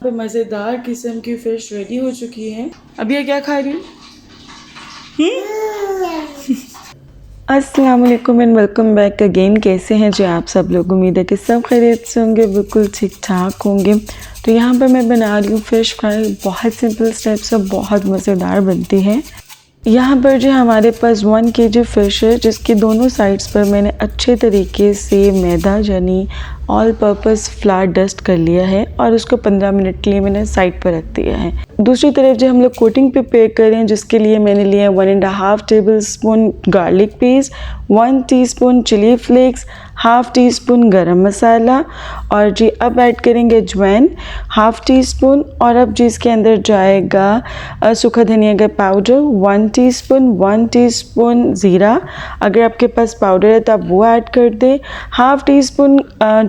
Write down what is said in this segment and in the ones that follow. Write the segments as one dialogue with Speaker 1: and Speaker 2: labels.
Speaker 1: पे मज़ेदार किस्म की फ़िश रेडी हो चुकी है। अब ये क्या खा रही हूँ? अस्सलाम वालेकुम एंड वेलकम बैक अगेन। कैसे हैं जी आप सब लोग? उम्मीद है कि सब खैरियत से होंगे, बिल्कुल ठीक ठाक होंगे। तो यहाँ पर मैं बना रही हूँ फ़िश फ्राई। बहुत सिंपल स्टेप से बहुत मज़ेदार बनती है। यहाँ पर जो हमारे पास 1 kg फ़िश है, जिसके दोनों साइड्स पर मैंने अच्छे तरीके से मैदा यानी ऑल पर्पस फ्लावर डस्ट कर लिया है और उसको 15 मिनट के लिए मैंने साइड पर रख दिया है। दूसरी तरफ जो हम लोग कोटिंग प्रिपेयर करें, जिसके लिए मैंने लिया 1.5 tablespoon garlic paste, 1 teaspoon chilli flakes, half teaspoon garam masala और जी अब ऐड करेंगे अजवाइन 1/2 टीस्पून। और अब जी इसके अंदर जाएगा सूखा धनिया का पाउडर 1 टीस्पून, 1 टीस्पून ज़ीरा, अगर आपके पास पाउडर है तो आप वो ऐड कर दें, 1/2 टीस्पून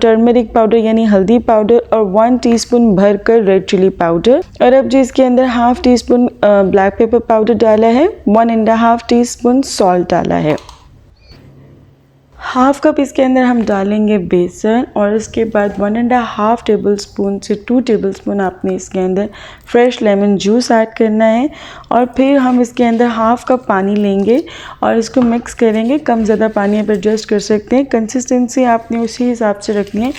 Speaker 1: टर्मरिक पाउडर यानी हल्दी पाउडर और 1 टीस्पून भरकर रेड चिली पाउडर। और अब जी इसके अंदर 1/2 टीस्पून ब्लैक पेपर पाउडर डाला है, 1.5 टीस्पून सॉल्ट डाला है। 1/2 कप इसके अंदर हम डालेंगे बेसन और इसके बाद 1.5 टेबल स्पून से 2 टेबल स्पून आपने इसके अंदर फ्रेश लेमन जूस ऐड करना है। और फिर हम इसके अंदर 1/2 कप पानी लेंगे और इसको मिक्स करेंगे। कम ज़्यादा पानी आप एडजस्ट कर सकते हैं। कंसिस्टेंसी आपने उसी हिसाब से रखनी है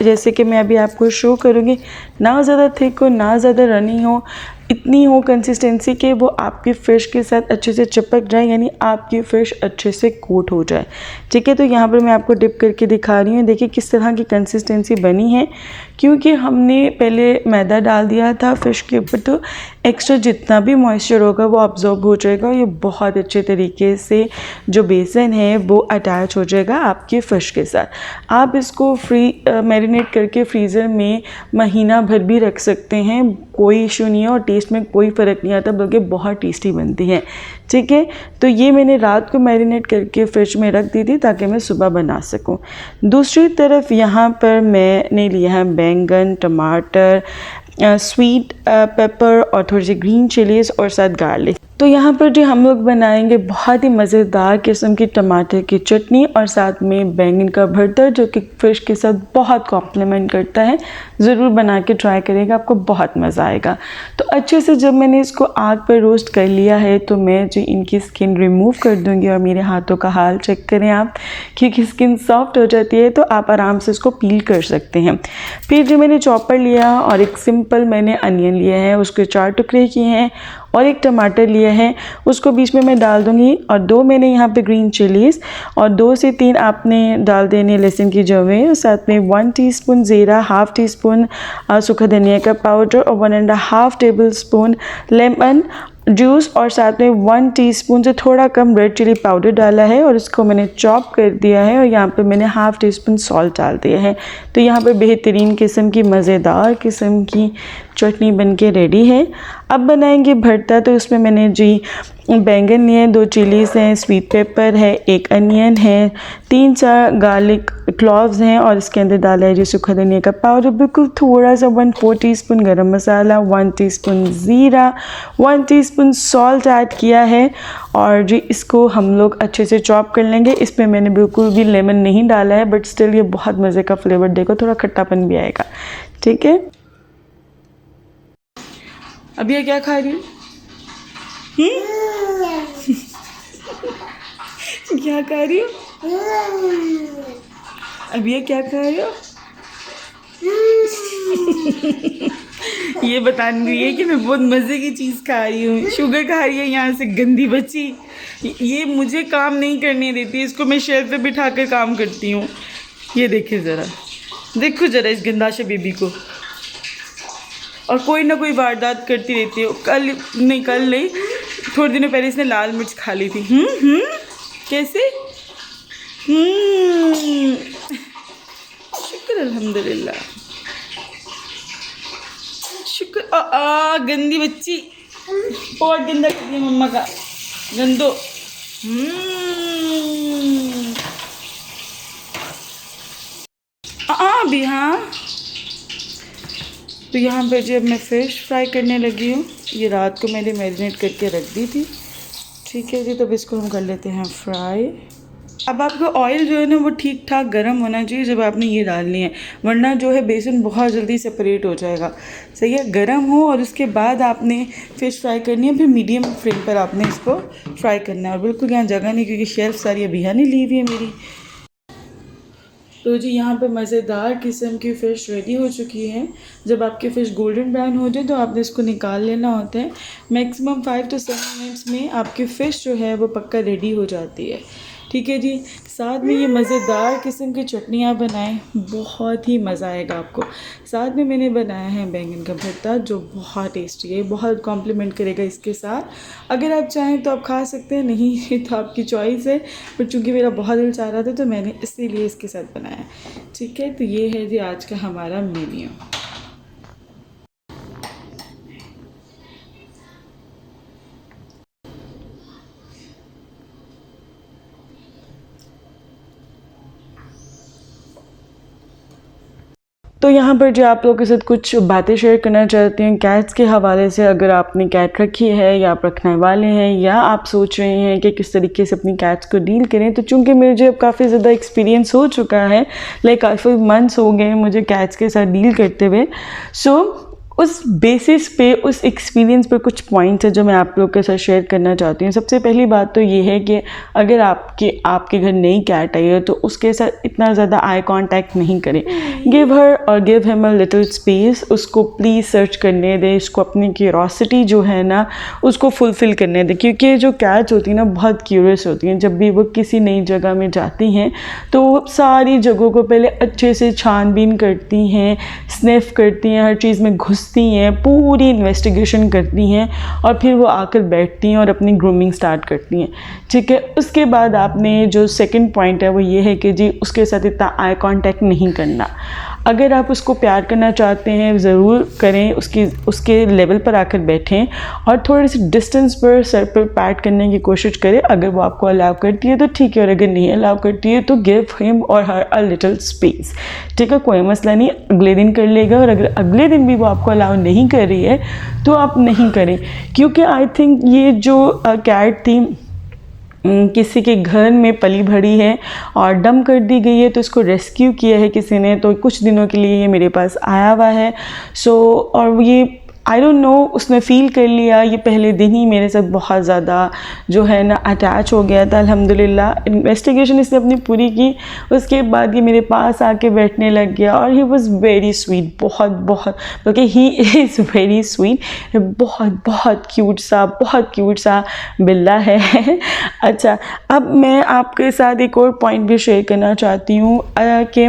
Speaker 1: जैसे कि मैं अभी आपको शो करूँगी। ना ज़्यादा थिक हो ना ज़्यादा रनी हो, इतनी हो कंसिस्टेंसी कि वो आपकी फ़िश के साथ अच्छे से चिपक जाए, यानी आपकी फ़िश अच्छे से कोट हो जाए। ठीक है, तो यहाँ पर मैं आपको डिप करके दिखा रही हूँ। देखिए किस तरह की कंसिस्टेंसी बनी है। क्योंकि हमने पहले मैदा डाल दिया था फ़िश के ऊपर, तो एक्स्ट्रा जितना भी मॉइस्चर होगा वो अब्जॉर्ब हो जाएगा। ये बहुत अच्छे तरीके से जो बेसन है वो अटैच हो जाएगा आपकी फ़िश के साथ। आप इसको मैरिनेट करके फ्रीज़र में महीना भर भी रख सकते हैं, कोई इशू नहीं है और टेस्ट में कोई फ़र्क नहीं आता, बल्कि बहुत टेस्टी बनती है। ठीक है, तो ये मैंने रात को मैरिनेट करके फ्रिज में रख दी थी ताकि मैं सुबह बना सकूं। दूसरी तरफ यहाँ पर मैंने लिया है बैंगन, टमाटर, स्वीट पेपर और थोड़ी सी ग्रीन चिलीज़ और साथ गार्लिक। तो यहाँ पर जो हम लोग बनाएंगे बहुत ही मज़ेदार किस्म की टमाटर की चटनी और साथ में बैंगन का भरता, जो कि फ़िश के साथ बहुत कॉम्प्लीमेंट करता है। ज़रूर बना के ट्राई करेगा, आपको बहुत मज़ा आएगा। तो अच्छे से जब मैंने इसको आग पर रोस्ट कर लिया है तो मैं जो इनकी स्किन रिमूव कर दूँगी। और मेरे हाथों का हाल चेक करें आप, क्योंकि स्किन सॉफ्ट हो जाती है तो आप आराम से इसको पील कर सकते हैं। फिर जो मैंने चॉपर लिया और एक सिंपल मैंने अनियन लिया है, उसके 4 टुकड़े किए हैं और एक टमाटर लिया है, उसको बीच में मैं डाल दूंगी। और 2 मैंने यहाँ पे ग्रीन चिलीज़ और 2 से 3 आपने डाल देने लहसुन की जवें। साथ में 1 टीस्पून ज़ीरा, 1/2 टीस्पून सूखा धनिया का पाउडर और 1.5 टेबल स्पून लेमन जूस और साथ में 1 टीस्पून से थोड़ा कम रेड चिली पाउडर डाला है और इसको मैंने चॉप कर दिया है। और यहाँ पे मैंने 1/2 टीस्पून सॉल्ट डाल दिया है। तो यहाँ पर बेहतरीन किस्म की मज़ेदार किस्म की चटनी बनके रेडी है। अब बनाएंगे भरता। तो उसमें मैंने जी बैंगन लिए, 2 चिलीज़ हैं, स्वीट पेपर है, 1 अनियन है, 3-4 गार्लिक क्लॉव्स हैं और इसके अंदर डाला है जी सूखा धनिया का पाउडर, बिल्कुल थोड़ा सा 1/4 टीस्पून गरम मसाला, 1 टीस्पून ज़ीरा, 1 टीस्पून सॉल्ट ऐड किया है। और जी इसको हम लोग अच्छे से चॉप कर लेंगे। इसमें मैंने बिल्कुल भी लेमन नहीं डाला है, बट स्टिल ये बहुत मज़े का फ्लेवर देगा, थोड़ा खट्टापन भी आएगा। ठीक है, अब ये क्या खा रही हूँ? क्या खा रही हो? अब ये क्या खा रही हो? ये बताने रही है कि मैं बहुत मज़े की चीज़ खा रही हूँ। शुगर खा रही है यहाँ से, गंदी बच्ची। ये मुझे काम नहीं करने देती, इसको मैं शेल्फ पे बिठा कर काम करती हूँ। ये देखिए ज़रा, देखो ज़रा इस गंदा से बेबी को। और कोई ना कोई वारदात करती रहती है। कल नहीं, थोड़े दिनों पहले इसने लाल मिर्च खा ली थी। कैसे? शुक्र अल्हम्दुलिल्लाह, शुक्र। गंदी बच्ची, और गंदा कर दिया मम्मा का गंदो। अभी हाँ। तो यहाँ पर जब मैं फ़िश फ्राई करने लगी हूँ, ये रात को मैंने मैरिनेट करके रख दी थी। ठीक है जी, तब इसको हम कर लेते हैं फ्राई। अब आपका ऑयल जो है ना वो ठीक ठाक गर्म होना चाहिए जब आपने ये डालनी है, वरना जो है बेसन बहुत जल्दी सेपरेट हो जाएगा। सही है, गर्म हो और उसके बाद आपने फ़िश फ्राई करनी है, फिर मीडियम फ्लेम पर आपने इसको फ्राई करना है। और बिल्कुल यहाँ जगह नहीं, क्योंकि शेल्फ सारी अभी नहीं ली हुई है मेरी। तो जी यहाँ पे मज़ेदार किस्म की फ़िश रेडी हो चुकी है। जब आपकी फ़िश गोल्डन ब्राउन हो जाए तो आपने इसको निकाल लेना होता है। मैक्सिमम 5 to 7 मिनट्स में आपकी फ़िश जो है वो पक्का रेडी हो जाती है। ठीक है जी, साथ में ये मज़ेदार किस्म की चटनियाँ बनाएं, बहुत ही मज़ा आएगा आपको। साथ में मैंने बनाया है बैंगन का भरता, जो बहुत टेस्टी है, बहुत कॉम्प्लीमेंट करेगा इसके साथ। अगर आप चाहें तो आप खा सकते हैं, नहीं तो आपकी चॉइस है, पर चूँकि मेरा बहुत दिल चाह रहा था तो मैंने इसीलिए इसके साथ बनाया। ठीक है, तो ये है जी आज का हमारा मेन्यू। तो यहाँ पर जो आप लोगों के साथ कुछ बातें शेयर करना चाहती हूँ कैट्स के हवाले से। अगर आपने कैट रखी है या आप रखने वाले हैं या आप सोच रहे हैं कि किस तरीके से अपनी कैट्स को डील करें, तो चूँकि मुझे अब काफ़ी ज़्यादा एक्सपीरियंस हो चुका है, लाइक काफ़ी मंथ्स हो गए मुझे कैट्स के साथ डील करते हुए, सो उस बेसिस पे, उस एक्सपीरियंस पे कुछ पॉइंट्स हैं जो मैं आप लोग के साथ शेयर करना चाहती हूँ। सबसे पहली बात तो ये है कि अगर आपके घर नई कैट आई है तो उसके साथ इतना ज़्यादा आई कांटेक्ट नहीं करें। गिव हर और give him a little space. उसको प्लीज़ सर्च करने दें, इसको अपनी क्यूरोसिटी जो है ना उसको फुलफ़िल करने दें, क्योंकि जो कैट्स होती हैं ना बहुत क्यूरियस होती हैं। जब भी वो किसी नई जगह में जाती हैं तो वो सारी जगहों को पहले अच्छे से छानबीन करती हैं, स्निफ करती हैं, हर चीज़ में घुसती हैं, पूरी इन्वेस्टिगेशन करती हैं और फिर वो आकर बैठती हैं और अपनी ग्रूमिंग स्टार्ट करती हैं। ठीक है, उसके बाद आपने जो सेकंड पॉइंट है वो ये है कि जी उसके साथ इतना आई कांटेक्ट नहीं करना। अगर आप उसको प्यार करना चाहते हैं ज़रूर करें, उसके लेवल पर आकर बैठें और थोड़ी सी डिस्टेंस पर सर पर पैट करने की कोशिश करें। अगर वो आपको अलाउ करती है तो ठीक है, और अगर नहीं अलाउ करती है तो गिव हिम और हर अ लिटिल स्पेस। ठीक है, कोई मसला नहीं, अगले दिन कर लेगा। और अगर अगले दिन भी वो आपको अलाउ नहीं कर रही है तो आप नहीं करें, क्योंकि आई थिंक ये जो कैट थी किसी के घर में पली भड़ी है और डम कर दी गई है, तो इसको रेस्क्यू किया है किसी ने, तो कुछ दिनों के लिए ये मेरे पास आया हुआ है। सो और ये आई डोंट नो उसने फ़ील कर लिया, ये पहले दिन ही मेरे साथ बहुत ज़्यादा जो है ना अटैच हो गया था। अल्हम्दुलिल्लाह इन्वेस्टिगेशन इसने अपनी पूरी की, उसके बाद ये मेरे पास आके बैठने लग गया और ही वॉज़ वेरी स्वीट, बहुत बल्कि ही इज़ वेरी स्वीट, बहुत क्यूट सा बिल्ला है। अच्छा, अब मैं आपके साथ एक और पॉइंट भी शेयर करना चाहती हूँ कि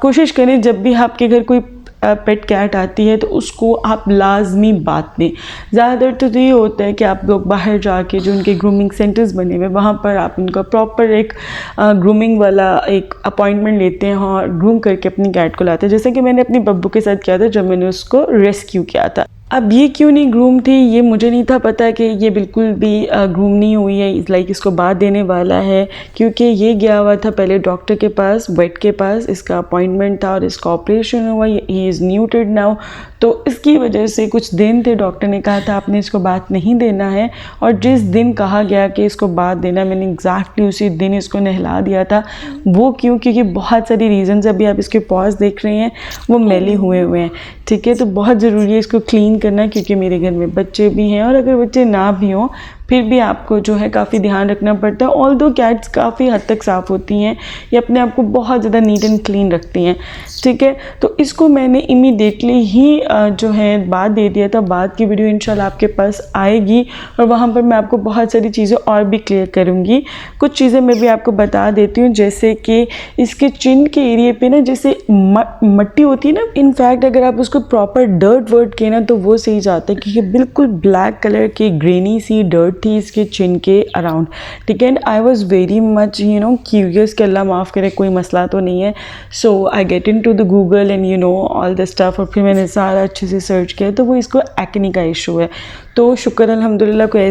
Speaker 1: कोशिश करें जब भी आपके घर कोई पेट कैट आती है तो उसको आप लाजमी बात दें। ज़्यादातर तो ये होता है कि आप लोग बाहर जाके जो उनके ग्रूमिंग सेंटर्स बने हुए वहाँ पर आप उनका प्रॉपर एक ग्रूमिंग वाला एक अपॉइंटमेंट लेते हैं और ग्रूम करके अपनी कैट को लाते हैं, जैसे कि मैंने अपनी बब्बू के साथ किया था जब मैंने उसको रेस्क्यू किया था। अब ये क्यों नहीं ग्रूम थी ये मुझे नहीं था पता कि ये बिल्कुल भी ग्रूम नहीं हुई है, लाइक इसको बाद देने वाला है, क्योंकि ये गया हुआ था पहले डॉक्टर के पास, वेट के पास, इसका अपॉइंटमेंट था और इसका ऑपरेशन हुआ, ही इज़ न्यूट्रिड नाउ। तो इसकी वजह से कुछ दिन थे, डॉक्टर ने कहा था आपने इसको बात नहीं देना है, और जिस दिन कहा गया कि इसको बात देना मैंने एग्जैक्टली उसी दिन इसको नहला दिया था। वो क्यों? क्योंकि बहुत सारी रीज़न्स, अभी आप इसके पॉज देख रहे हैं वो मैले हुए हैं। ठीक है, तो बहुत ज़रूरी है इसको क्लीन करना, क्योंकि मेरे घर में बच्चे भी हैं और अगर बच्चे ना भी हों फिर भी आपको जो है काफ़ी ध्यान रखना पड़ता है। ऑल्दो कैट्स काफ़ी हद तक साफ़ होती हैं, ये अपने आप को बहुत ज़्यादा नीट एंड क्लीन रखती हैं। ठीक है, तो इसको मैंने इमीडिएटली ही जो है बात दे दिया था। बात की वीडियो इंशाल्लाह आपके पास आएगी और वहाँ पर मैं आपको बहुत सारी चीज़ें और भी क्लियर करूँगी। कुछ चीज़ें मैं भी आपको बता देती हूँ, जैसे कि इसके चिन के एरिए पे ना जैसे मट्टी होती है ना, इनफैक्ट अगर आप उसको प्रॉपर डर्ट वर्ट किए ना तो वो सही जाता है, क्योंकि बिल्कुल ब्लैक कलर की ग्रेनी सी डर्ट थी इसके चिन के अराउंड। ठीक है, and I was very much curious कि अल्लाह माफ़ करे कोई मसला तो नहीं है। So I get into the Google and all the stuff, और फिर मैंने सारा अच्छे से सर्च किया तो वो इसको एक्ने का इशू है। तो शुक्र अल्हम्दुलिल्लाह कोई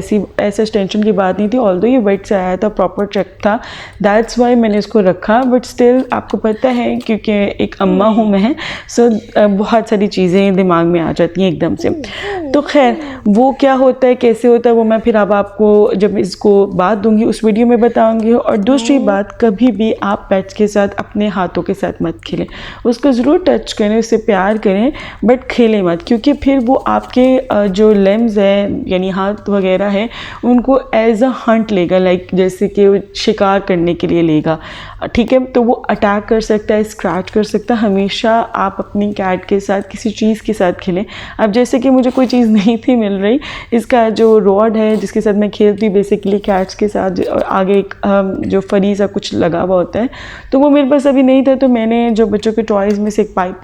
Speaker 1: ऐसा टेंशन की बात नहीं थी। ऑल्दो ये वेट से आया था, प्रॉपर चेक था, दैट्स वाई मैंने इसको रखा। बट स्टिल आपको पता है क्योंकि एक अम्मा हूँ मैं, सो बहुत सारी चीज़ें दिमाग में आ जाती हैं एकदम से। तो खैर वो क्या होता है कैसे होता है वो मैं फिर अब आपको जब इसको बात दूंगी उस वीडियो में बताऊंगी। और दूसरी बात, कभी भी आप पेट्स के साथ अपने हाथों के साथ मत खेलें, उसको ज़रूर टच करें, उससे प्यार करें, बट खेलें मत, क्योंकि फिर वो आपके जो लिम्स है यानी हाथ वगैरह है उनको एज अ हंट लेगा, लाइक जैसे कि वो शिकार करने के लिए लेगा, ठीक है। तो वो अटैक कर सकता है, स्क्रैच कर सकता है। हमेशा आप अपनी कैट के साथ किसी चीज़ के साथ खेलें। अब जैसे कि मुझे कोई चीज़ नहीं थी मिल रही, इसका जो रॉड है जिसके साथ मैं खेलती बेसिकली कैट्स के साथ, आगे एक जो फरी सा कुछ लगा हुआ होता है, तो वो मेरे पास अभी नहीं था। तो मैंने जो बच्चों के टॉयज़ में से एक पाइप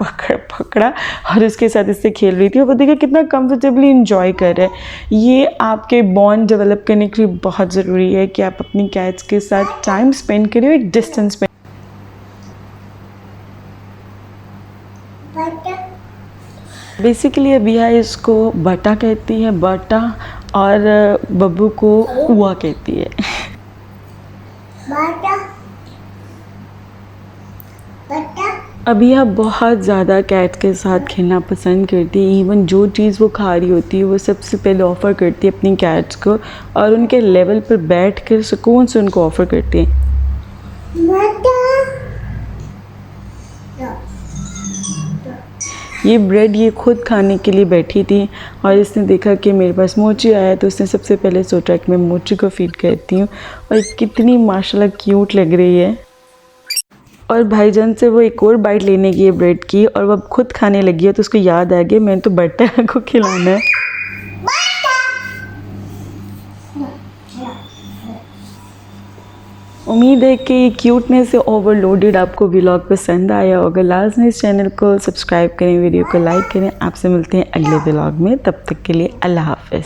Speaker 1: पकड़ा और इसके साथ इससे खेल रही थी। और वो देखा कितना कंफर्टेबली इंजॉय कर रहा है। ये आपके बॉन्ड डेवलप करने के लिए बहुत ज़रूरी है कि आप अपनी कैट्स के साथ टाइम स्पेंड करें, एक डिस्टेंस पे। बेसिकली अबिया इसको बटा कहती है, बटा, और बब्बू को हुआ कहती है। बटा बटा। अबिया बहुत ज़्यादा कैट के साथ खेलना पसंद करती है। इवन जो चीज़ वो खा रही होती है वो सबसे पहले ऑफ़र करती है अपनी कैट्स को, और उनके लेवल पर बैठ कर सुकून से उनको ऑफ़र करती है। ये ब्रेड ये खुद खाने के लिए बैठी थी और इसने देखा कि मेरे पास मोची आया, तो उसने सबसे पहले सोचा कि मैं मोची को फीड करती हूँ। और कितनी माशाल्लाह क्यूट लग रही है। और भाईजान से वो एक और बाइट लेने की है ब्रेड की, और वो अब खुद खाने लगी है। तो उसको याद आ गया मैंने तो बट्टा को खिलाना है। उम्मीद है कि ये क्यूटनेस से ओवरलोडेड आपको व्लॉग पसंद आया होगा। लाजमी इस चैनल को सब्सक्राइब करें, वीडियो को लाइक करें। आपसे मिलते हैं अगले व्लॉग में, तब तक के लिए अल्लाह हाफ़िज़।